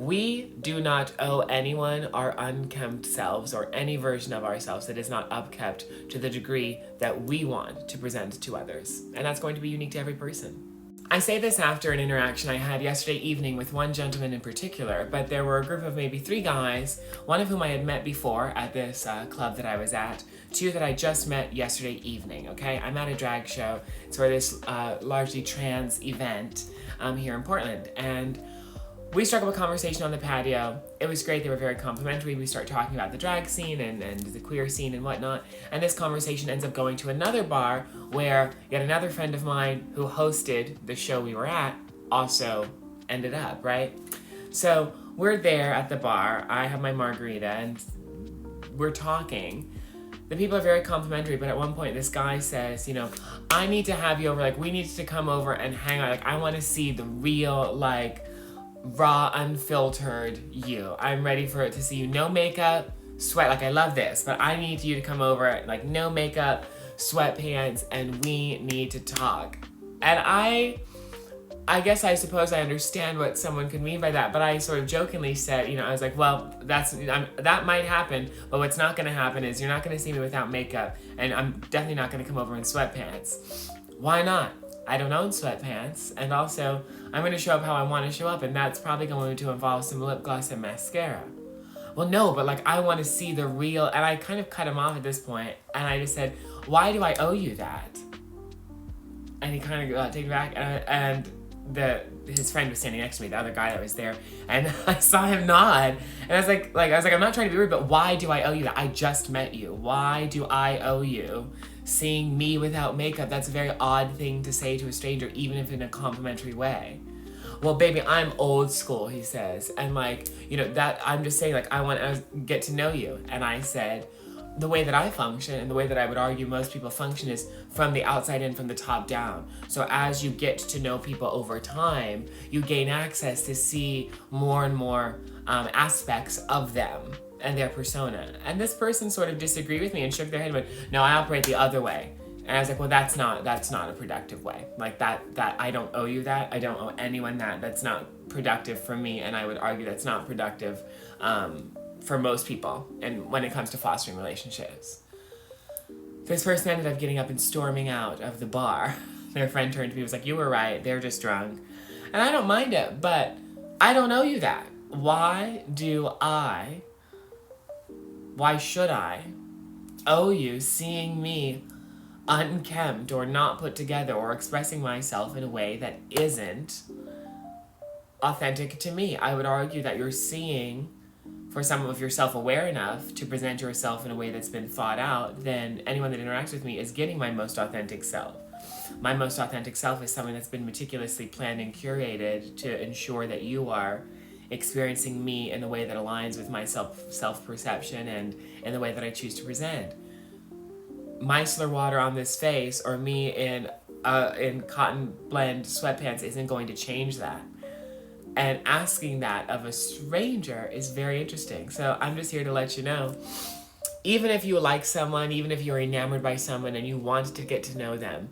We do not owe anyone our unkempt selves or any version of ourselves that is not upkept to the degree that we want to present to others. And that's going to be unique to every person. I say this after an interaction I had yesterday evening with one gentleman in particular, but there were a group of maybe 3 guys, one of whom I had met before at this club that I was at, 2 that I just met yesterday evening, okay? I'm at a drag show. It's for this largely trans event here in Portland, and we struck up a conversation on the patio. It was great. They were very complimentary. We start talking about the drag scene and the queer scene and whatnot. And this conversation ends up going to another bar where yet another friend of mine who hosted the show we were at also ended up, right? So we're there at the bar. I have my margarita and we're talking. The people are very complimentary, but at one point this guy says, you know, I need to have you over. Like, we need to come over and hang out. Like, I want to see the real, like, raw, unfiltered you. I'm ready for it to see you. No makeup, sweat. Like, I love this, but I need you to come over, like, no makeup, sweatpants, and we need to talk. And I guess I suppose I understand what someone could mean by that, but I sort of jokingly said, you know, I was like, well, that might happen, but what's not going to happen is you're not going to see me without makeup, and I'm definitely not going to come over in sweatpants. Why not? I don't own sweatpants, and also I'm going to show up how I want to show up, and that's probably going to involve some lip gloss and mascara. Well, no, but like, I want to see the real, and I kind of cut him off at this point, and I just said, why do I owe you that? And he kind of got taken back, and his friend was standing next to me, the other guy that was there, and I saw him nod, and I was like, I'm not trying to be rude, but why do I owe you that? I just met you. Why do I owe you seeing me without makeup? That's a very odd thing to say to a stranger, even if in a complimentary way. Well, baby, I'm old school, he says, and like, you know, that I'm just saying, like, I want to get to know you. And I said, the way that I function and the way that I would argue most people function is from the outside in, from the top down. So as you get to know people over time, you gain access to see more and more aspects of them and their persona. And this person sort of disagreed with me and shook their head and went, no, I operate the other way. And I was like, well, that's not a productive way. Like that I don't owe you that. I don't owe anyone that. That's not productive for me. And I would argue that's not productive for most people, and when it comes to fostering relationships. This person ended up getting up and storming out of the bar. Their friend turned to me and was like, you were right, they're just drunk. And I don't mind it, but I don't owe you that. Why should I owe you seeing me unkempt or not put together or expressing myself in a way that isn't authentic to me? I would argue that you're seeing for some of yourself aware enough to present yourself in a way that's been thought out, then anyone that interacts with me is getting my most authentic self. My most authentic self is something that's been meticulously planned and curated to ensure that you are experiencing me in a way that aligns with my self-perception and in the way that I choose to present. Micellar water on this face or me in cotton blend sweatpants isn't going to change that. And asking that of a stranger is very interesting. So I'm just here to let you know, even if you like someone, even if you're enamored by someone and you want to get to know them,